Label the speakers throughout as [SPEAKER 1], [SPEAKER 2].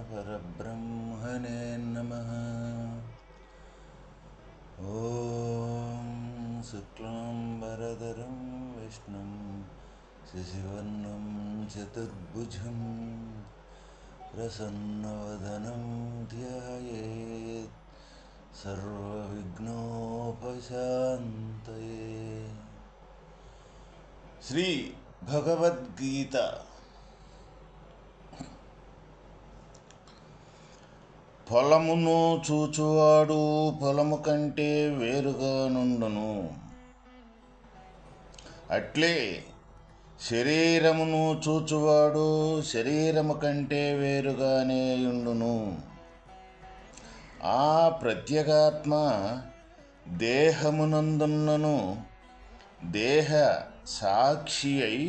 [SPEAKER 1] పరబ్రహ్మణే నమః. ఓం శుక్లాంబరధరం విష్ణుం శశివర్ణం చతుర్భుజం ప్రసన్నవదనం ధ్యాయేత్ సర్వవిఘ్నోపశాంతయే. శ్రీ భగవద్గీత పొలమును చూచువాడు పొలము కంటే వేరుగా నుండును, అట్లే శరీరమును చూచువాడు శరీరము కంటే వేరుగానే యుండును. ఆ ప్రత్యేగాత్మ దేహమునందున్నను దేహ సాక్షి అయి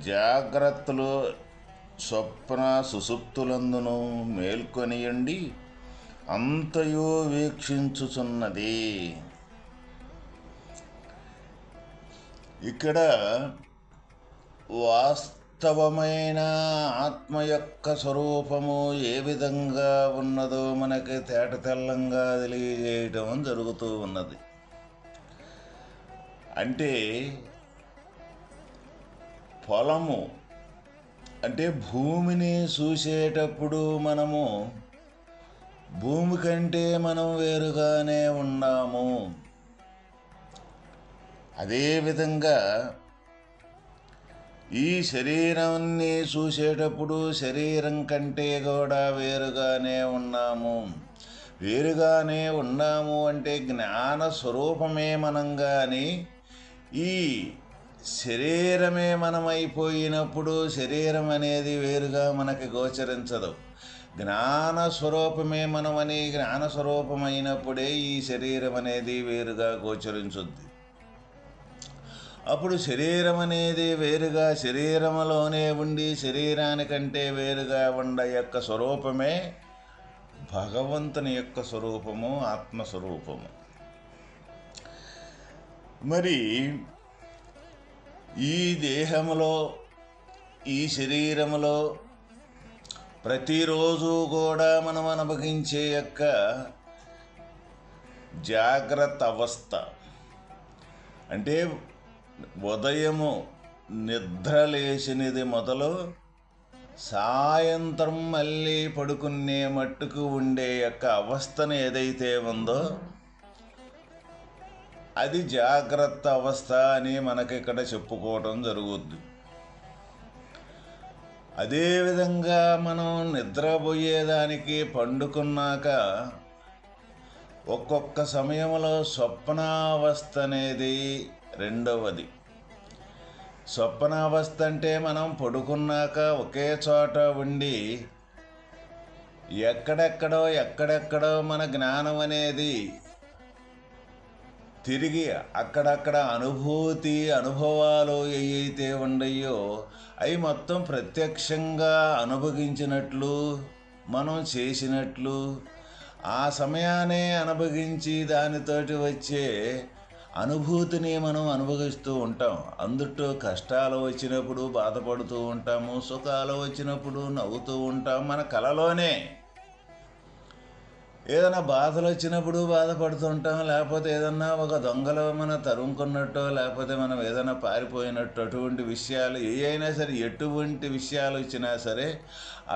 [SPEAKER 1] జాగ్రత్తలు స్వప్న సుషుప్తులందును మేల్కొనియుండి అంతయు వీక్షించుచున్నది. ఇక్కడ వాస్తవమైన ఆత్మ యొక్క స్వరూపము ఏ విధంగా ఉన్నదో మనకి తేటతెల్లంగా తెలియజేయటం జరుగుతూ ఉన్నది. అంటే పొలము అంటే భూమిని చూసేటప్పుడు మనము భూమి కంటే మనం వేరుగానే ఉన్నాము. అదేవిధంగా ఈ శరీరాన్ని చూసేటప్పుడు శరీరం కంటే కూడా వేరుగానే ఉన్నాము. వేరుగానే ఉన్నాము అంటే జ్ఞాన స్వరూపమే మనం, కానీ ఈ శరీరమే మనమైపోయినప్పుడు శరీరం అనేది వేరుగా మనకి గోచరించదు. జ్ఞాన స్వరూపమే మనమని జ్ఞాన స్వరూపమైనప్పుడే ఈ శరీరం అనేది వేరుగా గోచరించుద్ది. అప్పుడు శరీరం అనేది వేరుగా శరీరంలోనే ఉండి శరీరానికంటే వేరుగా ఉండ యొక్క స్వరూపమే భగవంతుని యొక్క స్వరూపము, ఆత్మస్వరూపము. మరి ఈ దేహములో ఈ శరీరములో ప్రతిరోజు కూడా మనం అనుభవించే యొక్క జాగ్రత్త అవస్థ అంటే ఉదయము నిద్ర లేచినది మొదలు సాయంత్రం మళ్ళీ పడుకునే మట్టుకు ఉండే యొక్క అవస్థను ఏదైతే ఉందో అది జాగ్రత్త అవస్థ అని మనకి ఇక్కడ చెప్పుకోవటం జరుగుద్ది. అదేవిధంగా మనం నిద్రపోయేదానికి పండుకున్నాక ఒక్కొక్క సమయంలో స్వప్నావస్థ అనేది రెండవది. స్వప్నావస్థ అంటే మనం పడుకున్నాక ఒకే చోట ఉండి ఎక్కడెక్కడో మన జ్ఞానం అనేది తిరిగి అక్కడక్కడ అనుభవాలు ఏవైతే ఉండయో అవి మొత్తం ప్రత్యక్షంగా అనుభవించినట్లు మనం చేసినట్లు ఆ సమయాన్నే అనుభవించి దానితోటి వచ్చే అనుభూతిని మనం అనుభవిస్తూ ఉంటాం. అందుట్లో కష్టాలు వచ్చినప్పుడు బాధపడుతూ ఉంటాము, సుఖాలు వచ్చినప్పుడు నవ్వుతూ ఉంటాం. మన కలలోనే ఏదైనా బాధలు వచ్చినప్పుడు బాధపడుతుంటాం, లేకపోతే ఏదన్నా ఒక దొంగలో మనం తరుముకున్నట్టో లేకపోతే మనం ఏదైనా పారిపోయినట్టు అటువంటి విషయాలు ఏ అయినా సరే ఎటువంటి విషయాలు వచ్చినా సరే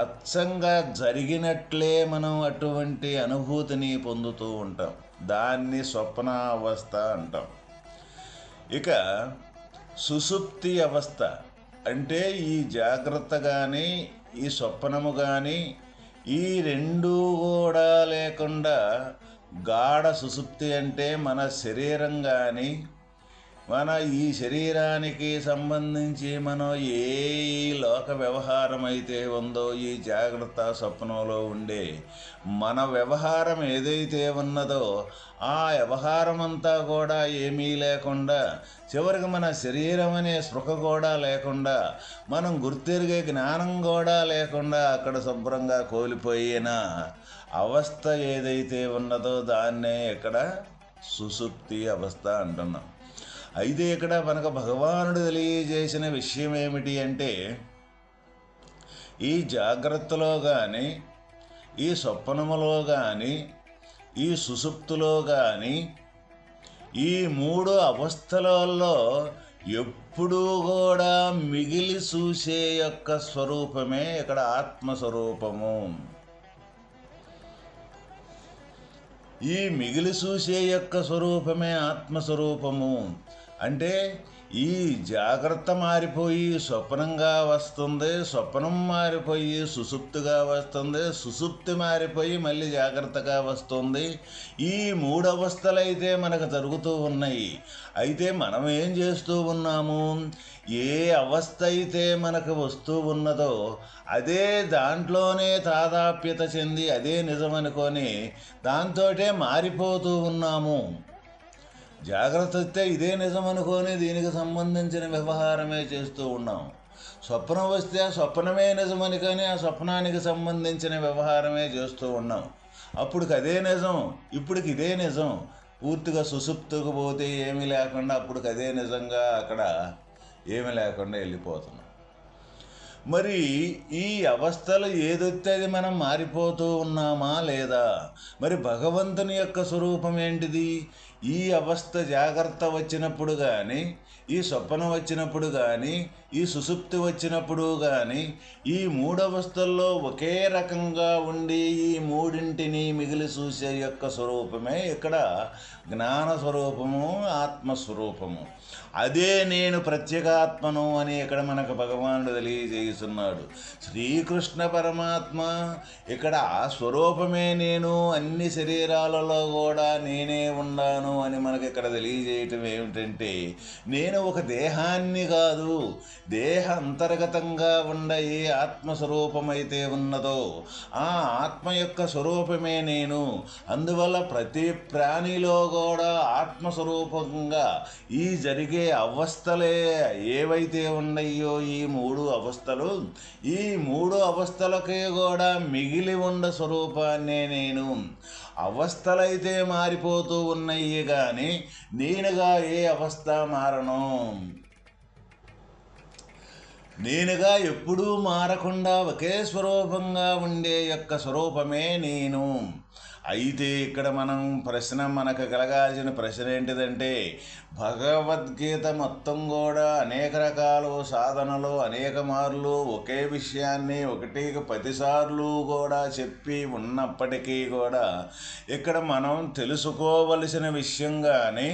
[SPEAKER 1] అచ్చంగా జరిగినట్లే మనం అటువంటి అనుభూతిని పొందుతూ ఉంటాం. దాన్ని స్వప్నావస్థ అంటాం. ఇక సుషుప్తి అవస్థ అంటే ఈ జాగ్రత్త కానీ ఈ స్వప్నము కానీ ఈ రెండూ కూడా లేకుండా గాఢ సుషుప్తి అంటే మన శరీరం కానీ మన ఈ శరీరానికి సంబంధించి మనం ఏ లోక వ్యవహారం అయితే ఉందో ఈ జాగ్రత్త స్వప్నంలో ఉండే మన వ్యవహారం ఏదైతే ఉన్నదో ఆ వ్యవహారం అంతా కూడా ఏమీ లేకుండా చివరికి మన శరీరం అనే స్పృహ కూడా లేకుండా మనం గుర్తెరిగే జ్ఞానం కూడా లేకుండా అక్కడ శుభ్రంగా కోల్పోయిన అవస్థ ఏదైతే ఉన్నదో దాన్నే ఇక్కడ సుషుప్తి అవస్థ అంటున్నాం. అయితే ఇక్కడ మనకు భగవానుడు తెలియజేసిన విషయం ఏమిటి అంటే ఈ జాగ్రత్తలో కానీ, ఈ స్వప్నములో కానీ, ఈ సుషుప్తిలో కానీ, ఈ 3 అవస్థలలో ఎప్పుడూ కూడా మిగిలి చూసే యొక్క స్వరూపమే ఇక్కడ ఆత్మస్వరూపము. ఈ మిగిలి చూసే యొక్క స్వరూపమే ఆత్మస్వరూపము. అంటే ఈ జాగ్రత్త మారిపోయి స్వప్నంగా వస్తుంది, స్వప్నం మారిపోయి సుషుప్తిగా వస్తుంది, సుషుప్తి మారిపోయి మళ్ళీ జాగ్రత్తగా వస్తుంది. ఈ 3 అవస్థలైతే మనకు జరుగుతూ ఉన్నాయి. అయితే మనం ఏం చేస్తూ ఉన్నాము? ఏ అవస్థ అయితే మనకు వస్తూ ఉన్నదో అదే దాంట్లోనే తాదాప్యత చెంది అదే నిజమనుకొని దాంతోటే మారిపోతూ ఉన్నాము. జాగ్రత్త వస్తే ఇదే నిజం అనుకొని దీనికి సంబంధించిన వ్యవహారమే చేస్తూ ఉన్నాం. స్వప్నం వస్తే ఆ స్వప్నమే నిజమని కానీ ఆ స్వప్నానికి సంబంధించిన వ్యవహారమే చేస్తూ ఉన్నాం. అప్పుడుకి అదే నిజం, ఇప్పటికి ఇదే నిజం. పూర్తిగా సుషుప్తికి పోతే ఏమీ లేకుండా అప్పటికి అదే నిజంగా అక్కడ ఏమీ లేకుండా వెళ్ళిపోతున్నాం. మరి ఈ అవస్థలు ఏదొస్తే అది మనం మారిపోతూ ఉన్నామా లేదా? మరి భగవంతుని యొక్క స్వరూపం ఏంటిది? ఈ అవస్థ జాగ్రత్త వచ్చినప్పుడు కానీ, ఈ స్వప్నం వచ్చినప్పుడు కానీ, ఈ సుషుప్తి వచ్చినప్పుడు కానీ, ఈ 3 అవస్థల్లో ఒకే రకంగా ఉండి ఈ 3ంటిని మిగిలి చూసే యొక్క స్వరూపమే ఇక్కడ జ్ఞాన స్వరూపము, ఆత్మస్వరూపము. అదే నేను ప్రత్యేగాత్మను అని ఇక్కడ మనకు భగవానుడు తెలియజేస్తున్నాడు. శ్రీకృష్ణ పరమాత్మ ఇక్కడ ఆ స్వరూపమే నేను, అన్ని శరీరాలలో కూడా నేనే ఉన్నాను అని మనకి ఇక్కడ తెలియజేయటం ఏమిటంటే, నేను ఒక దేహాన్ని కాదు, దేహ అంతర్గతంగా ఉండ ఏ ఆత్మస్వరూపమైతే ఉన్నదో ఆ ఆత్మ యొక్క స్వరూపమే నేను. అందువల్ల ప్రతి ప్రాణిలో కూడా ఆత్మస్వరూపంగా ఈ జరిగే అవస్థలే ఏవైతే ఉన్నాయో ఈ 3 అవస్థలు, ఈ 3 అవస్థలకే కూడా మిగిలి ఉన్న స్వరూపాన్నే నేను. అవస్థలైతే మారిపోతూ ఉన్నాయి కానీ నేనుగా ఏ అవస్థ మారను. నేనుగా ఎప్పుడూ మారకుండా ఒకే స్వరూపంగా ఉండే యొక్క స్వరూపమే నేను. అయితే ఇక్కడ మనకు కలగాల్సిన ప్రశ్న ఏంటిదంటే, భగవద్గీత మొత్తం కూడా అనేక రకాల సాధనలు అనేక మార్లు ఒకే విషయాన్ని 1కి 10 సార్లు కూడా చెప్పి ఉన్నప్పటికీ కూడా ఇక్కడ మనం తెలుసుకోవలసిన విషయం కానీ,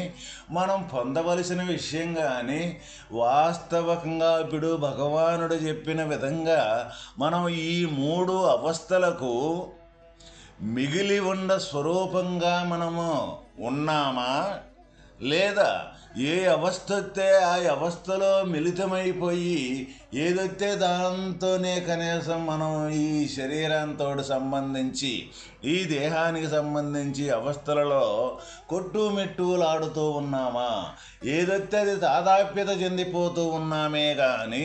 [SPEAKER 1] మనం పొందవలసిన విషయం కానీ వాస్తవకంగా ఇప్పుడు భగవానుడు చెప్పిన విధంగా మనం ఈ 3 అవస్థలకు మిగిలి ఉన్న స్వరూపంగా మనము ఉన్నామా లేదా? ఏ అవస్థ వస్తే ఆ అవస్థలో మిళితమైపోయి ఏదొస్తే దాంతోనే కనీసం మనం ఈ శరీరంతో సంబంధించి ఈ దేహానికి సంబంధించి అవస్థలలో కొట్టుమిట్టులాడుతూ ఉన్నామా? ఏదొస్తే అది తాదాప్యత చెందిపోతూ ఉన్నామే కానీ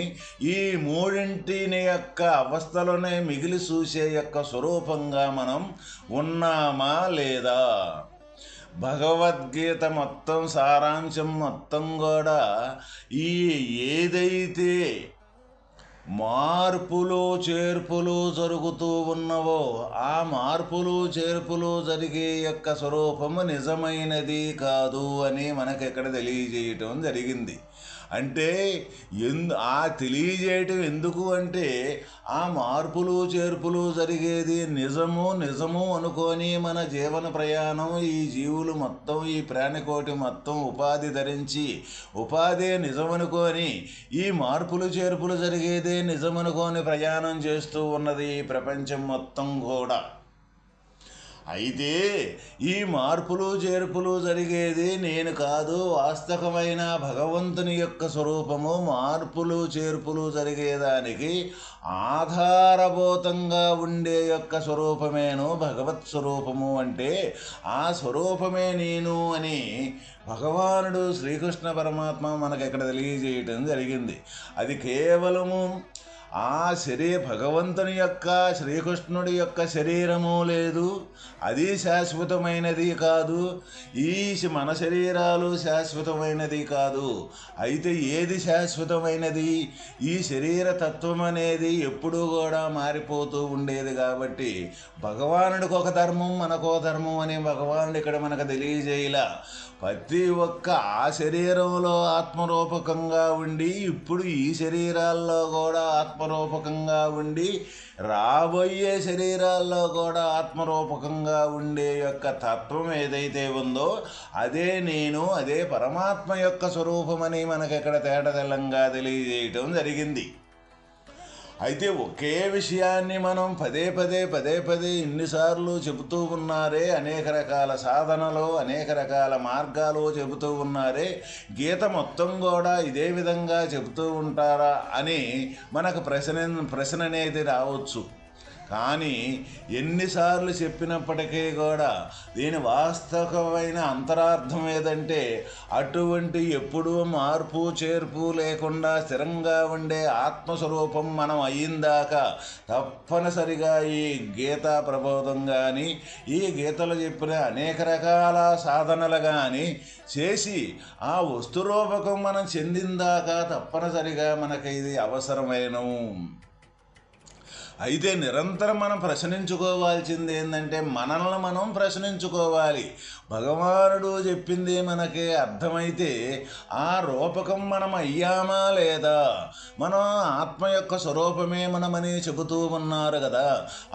[SPEAKER 1] ఈ 3ంటిని యొక్క అవస్థలోనే మిగిలి చూసే యొక్క స్వరూపంగా మనం ఉన్నామా లేదా? భగవద్గీత మొత్తం సారాంశం మొత్తం కూడా ఈ ఏదైతే మార్పులు చేర్పులు జరుగుతూ ఉన్నవో ఆ మార్పులు చేర్పులు జరిగే యొక్క స్వరూపము నిజమైనది కాదు అని మనకి ఇక్కడ తెలియజేయటం జరిగింది. అంటే ఆ తెలియజేయటం ఎందుకు అంటే ఆ మార్పులు చేర్పులు జరిగేది నిజము అనుకొని మన జీవన ప్రయాణం ఈ జీవులు మొత్తం ఈ ప్రాణికోటి మొత్తం ఉపాధి ధరించి ఉపాధి నిజమనుకొని ఈ మార్పులు చేర్పులు జరిగేదే నిజమనుకొని ప్రయాణం చేస్తూ ఉన్నది ఈ ప్రపంచం మొత్తం కూడా. అయితే ఈ మార్పులు చేర్పులు జరిగేది నేను కాదు, వాస్తవమైన భగవంతుని యొక్క స్వరూపము. మార్పులు చేర్పులు జరిగేదానికి ఆధారభూతంగా ఉండే యొక్క స్వరూపమేను భగవత్ స్వరూపము. అంటే ఆ స్వరూపమే నేను అని భగవానుడు శ్రీకృష్ణ పరమాత్మ మనకు ఇక్కడ తెలియజేయటం జరిగింది. అది కేవలము భగవంతుని యొక్క శ్రీకృష్ణుడి యొక్క శరీరము లేదు, అది శాశ్వతమైనది కాదు. మన శరీరాలు శాశ్వతమైనది కాదు. అయితే ఏది శాశ్వతమైనది? ఈ శరీర తత్వం అనేది ఎప్పుడూ కూడా మారిపోతూ ఉండేది. కాబట్టి భగవానుడికి ఒక ధర్మం, మనకో ధర్మం అని భగవానుడు ఇక్కడ మనకు తెలియజేయలా. ప్రతి ఒక్క ఆ శరీరంలో ఆత్మరూపకంగా ఉండి, ఇప్పుడు ఈ శరీరాల్లో కూడా ఆత్మరూపకంగా ఉండి, రాబోయే శరీరాల్లో కూడా ఆత్మరూపకంగా ఉండే యొక్క తత్వం ఏదైతే ఉందో అదే నేను, అదే పరమాత్మ యొక్క స్వరూపమని మనకి ఇక్కడ తేటతెల్లంగా తెలియజేయటం జరిగింది. అయితే ఒకే విషయాన్ని మనం పదే పదే ఇన్నిసార్లు చెబుతూ ఉన్నారే, అనేక రకాల సాధనలు, అనేక రకాల మార్గాలు చెబుతూ ఉన్నారే, గీత మొత్తం కూడా ఇదే విధంగా చెబుతూ ఉంటారా అని మనకు ప్రశ్న అనేది రావచ్చు. కానీ ఎన్నిసార్లు చెప్పినప్పటికీ కూడా దీని వాస్తవమైన అంతరార్థం ఏదంటే, అటువంటి ఎప్పుడూ మార్పు చేర్పు లేకుండా స్థిరంగా ఉండే ఆత్మస్వరూపం మనం అయ్యిందాకా తప్పనిసరిగా ఈ గీతా ప్రబోధం కానీ, ఈ గీతలు చెప్పిన అనేక రకాల సాధనలు కానీ చేసి ఆ వస్తురూపకం మనం చెందిందాకా తప్పనిసరిగా మనకి ఇది అవసరమైనవు. అయితే నిరంతరం మనం ప్రశ్నించుకోవాల్సింది ఏంటంటే, మనల్ని మనం ప్రశ్నించుకోవాలి. భగవానుడు చెప్పింది మనకి అర్థమైతే ఆ రూపకం మనం అయ్యామా లేదా? మనం ఆత్మ యొక్క స్వరూపమే మనమని చెబుతూ ఉన్నారు కదా,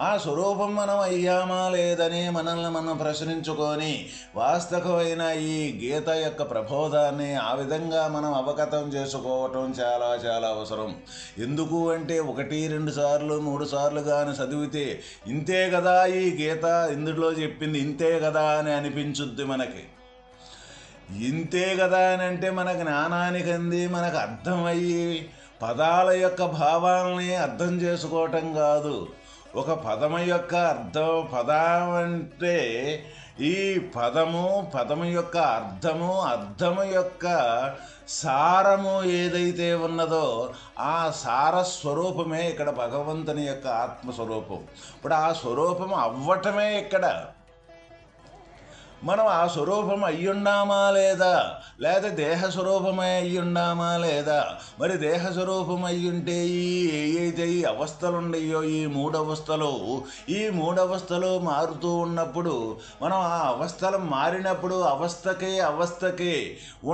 [SPEAKER 1] ఆ స్వరూపం మనం అయ్యామా లేదని మనల్ని మనం ప్రశ్నించుకొని వాస్తవమైన ఈ గీత యొక్క ప్రబోధాన్ని ఆ విధంగా మనం అవగతం చేసుకోవటం చాలా చాలా అవసరం. ఎందుకు అంటే 1, 2 సార్లు 3 సార్లు కానీ చదివితే ఇంతే కదా ఈ గీత ఇందులో చెప్పింది ఇంతే కదా అని అనిపించుద్ది మనకి. ఇంతే కదా అని అంటే మన జ్ఞానానికి అంది మనకు అర్థమయ్యి పదాల యొక్క భావాలని అర్థం చేసుకోవటం కాదు. ఒక పదము యొక్క అర్థం, పదం అంటే ఈ పదము యొక్క అర్థము యొక్క సారము ఏదైతే ఉన్నదో ఆ సారస్వరూపమే ఇక్కడ భగవంతుని యొక్క ఆత్మస్వరూపం. ఇప్పుడు ఆ స్వరూపం అవ్వటమే ఇక్కడ. మనం ఆ స్వరూపం అయ్యున్నామా లేదా, లేదా దేహ స్వరూపమై అయ్యున్నామా లేదా? మరి దేహ స్వరూపం అయ్యుంటే ఏదైతే ఈ అవస్థలు ఉండయో, ఈ 3 అవస్థలు మారుతూ ఉన్నప్పుడు మనం ఆ అవస్థలు మారినప్పుడు అవస్థకే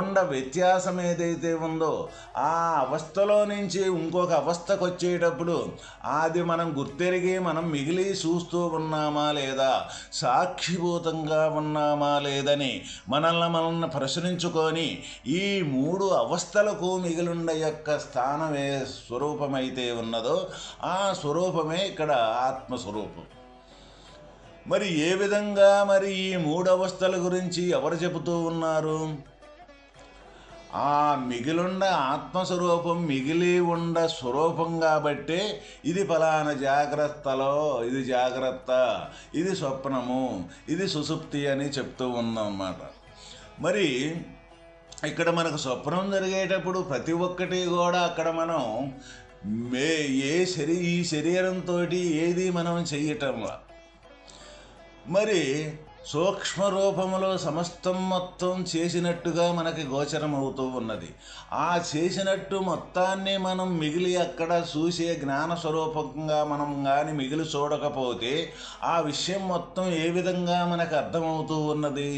[SPEAKER 1] ఉండ వ్యత్యాసం ఏదైతే ఉందో ఆ అవస్థలో నుంచి ఇంకొక అవస్థకు వచ్చేటప్పుడు అది మనం గుర్తెరిగి మనం మిగిలి చూస్తూ ఉన్నామా లేదా, సాక్షిభూతంగా ఉన్నామా లేదని మనల్ని ప్రశ్నించుకొని ఈ 3 అవస్థలకు మిగిలిండ యొక్క స్థానమే స్వరూపమైతే ఉన్నదో ఆ స్వరూపమే ఇక్కడ ఆత్మస్వరూపం. మరి ఏ విధంగా మరి ఈ 3 అవస్థల గురించి ఎవరు చెబుతూ ఉన్నారు? ఆ మిగిలుండ ఆత్మస్వరూపం మిగిలి ఉండ స్వరూపం కాబట్టే ఇది ఫలానా జాగ్రత్తలో ఇది జాగ్రత్త, ఇది స్వప్నము, ఇది సుషుప్తి అని చెప్తూ ఉందన్నమాట. మరి ఇక్కడ మనకు స్వప్నం జరిగేటప్పుడు ప్రతి ఒక్కటి కూడా అక్కడ మనం ఈ శరీరంతో ఏది మనం చెయ్యటంలా, మరి సూక్ష్మ రూపములో సమస్తం మొత్తం చేసినట్టుగా మనకి గోచరం అవుతూ ఉన్నది. ఆ చేసినట్టు మొత్తాన్ని మనం మిగిలి అక్కడ చూసే జ్ఞానస్వరూపంగా మనం కానీ మిగిలి చూడకపోతే ఆ విషయం మొత్తం ఏ విధంగా మనకు అర్థమవుతూ ఉన్నది?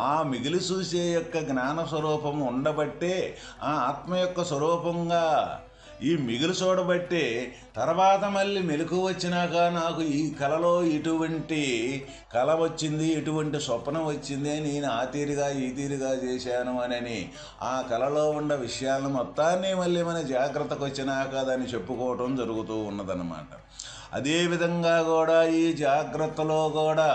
[SPEAKER 1] ఆ మిగిలి చూసే యొక్క జ్ఞానస్వరూపం ఉండబట్టే ఆ ఆత్మ యొక్క స్వరూపంగా ఈ మిగులు చూడబట్టి తర్వాత మళ్ళీ మెలకు వచ్చినాక నాకు ఈ కళలో ఇటువంటి కళ వచ్చింది, ఇటువంటి స్వప్నం వచ్చింది, నేను ఆ తీరుగా ఈ తీరుగా చేశాను అని ఆ కళలో ఉన్న విషయాలను మొత్తాన్ని మళ్ళీ మన జాగ్రత్తకు వచ్చినాక దాన్ని చెప్పుకోవటం జరుగుతూ ఉన్నదన్నమాట. అదేవిధంగా కూడా ఈ జాగ్రత్తలో కూడా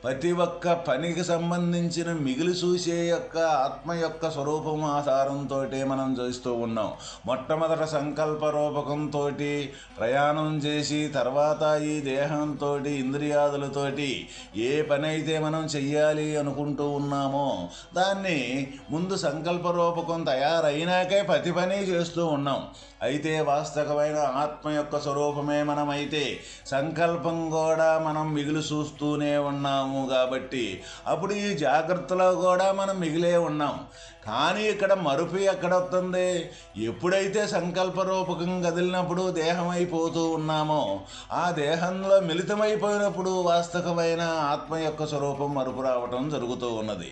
[SPEAKER 1] ప్రతి ఒక్క పనికి సంబంధించిన మిగిలి చూసే యొక్క ఆత్మ యొక్క స్వరూపం ఆధారంతో మనం చేస్తూ ఉన్నాం. మొట్టమొదట సంకల్ప రూపకంతో ప్రయాణం చేసి తర్వాత ఈ దేహంతో ఇంద్రియాదులతోటి ఏ పని అయితే మనం చెయ్యాలి అనుకుంటూ ఉన్నామో దాన్ని ముందు సంకల్ప రూపకం తయారైనాకే ప్రతి పని చేస్తూ ఉన్నాం. అయితే వాస్తవమైన ఆత్మ యొక్క స్వరూపమే మనమైతే సంకల్పం కూడా మనం మిగిలి చూస్తూనే ఉన్నాము కాబట్టి అప్పుడు ఈ జాగ్రత్తలో కూడా మనం మిగిలే ఉన్నాం. కానీ ఇక్కడ మరుపు ఎక్కడొస్తుంది? ఎప్పుడైతే సంకల్ప రూపకం కదిలినప్పుడు దేహం అయిపోతూ ఉన్నామో ఆ దేహంలో మిళితమైపోయినప్పుడు వాస్తవమైన ఆత్మ యొక్క స్వరూపం మరుపు రావటం జరుగుతూ ఉన్నది.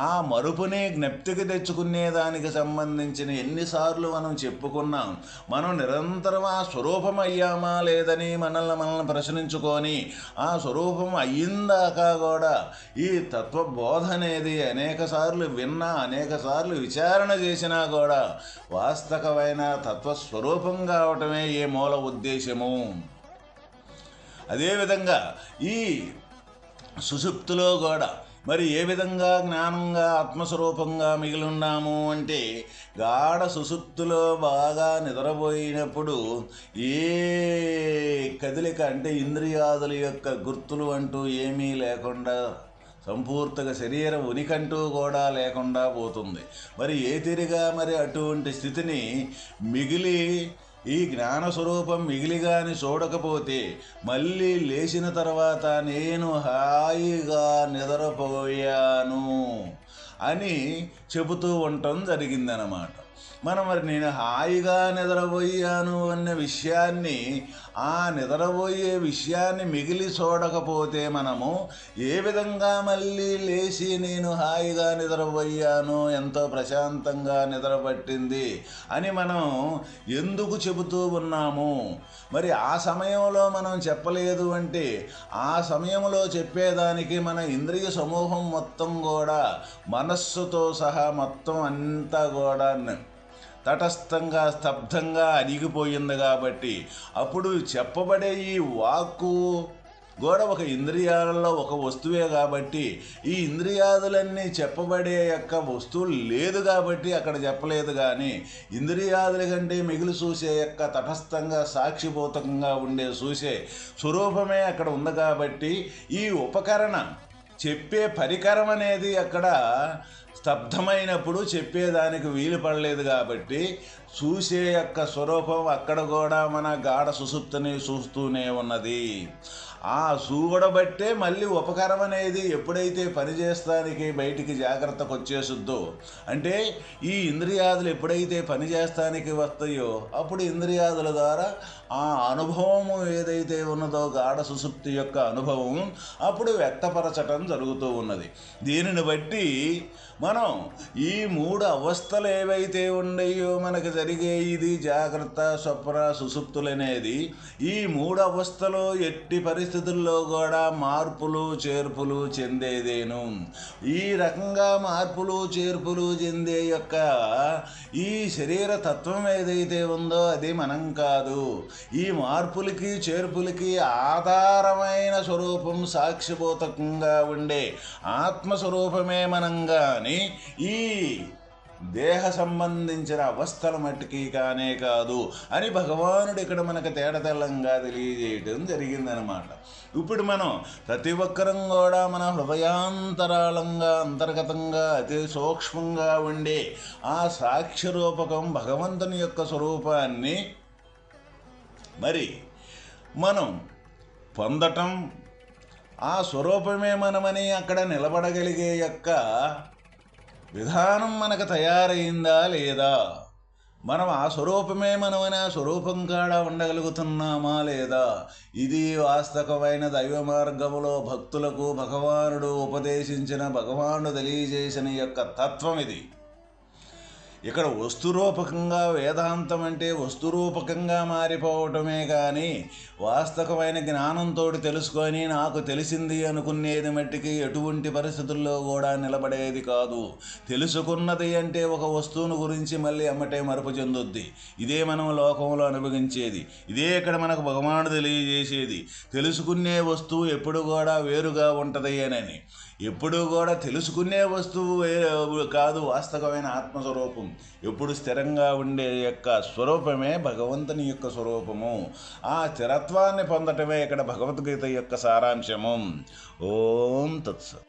[SPEAKER 1] ఆ మరుపుని జ్ఞప్తికి తెచ్చుకునే దానికి సంబంధించిన ఎన్నిసార్లు మనం చెప్పుకున్నాం. మనం నిరంతరం ఆ స్వరూపం అయ్యామా లేదని మనల్ని ప్రశ్నించుకొని ఆ స్వరూపం అయ్యిందాకా కూడా ఈ తత్వబోధ అనేది అనేక సార్లు విన్నా, అనేక సార్లు విచారణ చేసినా కూడా వాస్తవమైన తత్వస్వరూపం కావటమే ఏ మూల ఉద్దేశము. అదేవిధంగా ఈ సుషుప్తిలో కూడా మరి ఏ విధంగా జ్ఞానంగా ఆత్మస్వరూపంగా మిగిలి ఉన్నాము అంటే గాఢ సుషుప్తిలో బాగా నిద్రపోయినప్పుడు ఏ కదలిక అంటే ఇంద్రియాదుల యొక్క గుర్తులు అంటూ ఏమీ లేకుండా సంపూర్తిగా శరీర ఉనికంటూ కూడా లేకుండా పోతుంది. మరి ఏ తీరుగా మరి అటువంటి స్థితిని మిగిలి ఈ జ్ఞానస్వరూపం మిగిలిగాని చూడకపోతే మళ్ళీ లేచిన తర్వాత నేను హాయిగా నిద్రపోయాను అని చెబుతూ ఉండటం జరిగిందనమాట. మరి నేను హాయిగా నిద్రపోయాను అన్న విషయాన్ని, ఆ నిద్రపోయే విషయాన్ని మిగిలి చూడకపోతే మనము ఏ విధంగా మళ్ళీ లేచి నేను హాయిగా నిద్రపోయాను, ఎంతో ప్రశాంతంగా నిద్రపట్టింది అని మనం ఎందుకు చెబుతూ ఉన్నాము? మరి ఆ సమయంలో మనం చెప్పలేదు అంటే ఆ సమయంలో చెప్పేదానికి మన ఇంద్రియ సమూహం మొత్తం కూడా మనస్సుతో సహా మొత్తం అంతా కూడా తటస్థంగా స్తబ్దంగా అణిగిపోయింది. కాబట్టి అప్పుడు చెప్పబడే ఈ వాక్కు కూడా ఒక ఇంద్రియాలలో ఒక వస్తువే కాబట్టి ఈ ఇంద్రియాదులన్నీ చెప్పబడే యొక్క వస్తువు లేదు కాబట్టి అక్కడ చెప్పలేదు. కానీ ఇంద్రియాదుల కంటే మిగిలి చూసే యొక్క తటస్థంగా సాక్షిభూతంగా ఉండే చూసే స్వరూపమే అక్కడ ఉంది. కాబట్టి ఈ ఉపకరణం చెప్పే పరికరం అనేది అక్కడ స్తబ్దమైనప్పుడు చెప్పేదానికి వీలు పడలేదు. కాబట్టి చూసే యొక్క స్వరూపం అక్కడ కూడా మన గాఢ సుషుప్తిని చూస్తూనే ఉన్నది. ఆ చూడబట్టే మళ్ళీ ఉపకరం అనేది ఎప్పుడైతే పనిచేస్తానికి బయటికి జాగ్రత్తకు వచ్చేసుద్దో అంటే ఈ ఇంద్రియాదులు ఎప్పుడైతే పనిచేస్తానికి వస్తాయో అప్పుడు ఇంద్రియాదుల ద్వారా ఆ అనుభవము ఏదైతే ఉన్నదో గాఢ సుషుప్తి యొక్క అనుభవం అప్పుడు వ్యక్తపరచటం జరుగుతూ ఉన్నది. దీనిని బట్టి మనం ఈ మూడు అవస్థలు ఏవైతే ఉన్నాయో మనకు జరిగే ఇది జాగ్రత్త, స్వప్న, సుషుప్తులనేది ఈ మూడు అవస్థలు ఎట్టి పరిస్థితుల్లో కూడా మార్పులు చేర్పులు చెందేదేను. ఈ రకంగా మార్పులు చేర్పులు చెందే యొక్క ఈ శరీర తత్వం ఏదైతే ఉందో అది మనం కాదు. ఈ మార్పులకి చేర్పులకి ఆధారమైన స్వరూపం సాక్షిభూతకంగా ఉండే ఆత్మస్వరూపమే మనంగా ఈ దేహ సంబంధించిన అవస్థల మట్టికి కానే కాదు అని భగవానుడు ఇక్కడ మనకు తేటతెల్లంగా తెలియజేయటం జరిగిందనమాట. ఇప్పుడు మనం ప్రతి ఒక్కరం కూడా మన హృదయాంతరాళంగా అంతర్గతంగా అతి సూక్ష్మంగా ఉండే ఆ సాక్షి రూపకం భగవంతుని యొక్క స్వరూపాన్ని మరి మనం పొందటం, ఆ స్వరూపమే మనమని అక్కడ నిలబడగలిగే యొక్క విధానం మనకు తయారైందా లేదా, మనం ఆ స్వరూపమే మనమని ఆ స్వరూపం కాడ ఉండగలుగుతున్నామా లేదా, ఇది వాస్తవమైన దైవ మార్గములో భక్తులకు భగవానుడు ఉపదేశించిన, భగవానుడు తెలియజేసిన యొక్క తత్వం ఇది. ఇక్కడ వస్తురూపకంగా వేదాంతం అంటే వస్తురూపకంగా మారిపోవటమే కానీ వాస్తవమైన జ్ఞానంతో తెలుసుకొని నాకు తెలిసింది అనుకునేది మట్టికి ఎటువంటి పరిస్థితుల్లో కూడా నిలబడేది కాదు. తెలుసుకున్నది అంటే ఒక వస్తువును గురించి మళ్ళీ అమ్మటే మరపు చెందుద్ది. ఇదే మనం లోకంలో అనుభవించేది. ఇదే ఇక్కడ మనకు భగవానుడు తెలియజేసేది. తెలుసుకునే వస్తువు ఎప్పుడు కూడా వేరుగా ఉంటుంది అని. ఎప్పుడూ కూడా తెలుసుకునే వస్తువు కాదు వాస్తవమైన ఆత్మస్వరూపం. ఎప్పుడు స్థిరంగా ఉండే యొక్క స్వరూపమే భగవంతుని యొక్క స్వరూపము. ఆ స్థిరత్వాన్ని పొందటమే ఇక్కడ భగవద్గీత యొక్క సారాంశము. ఓం తత్సత్.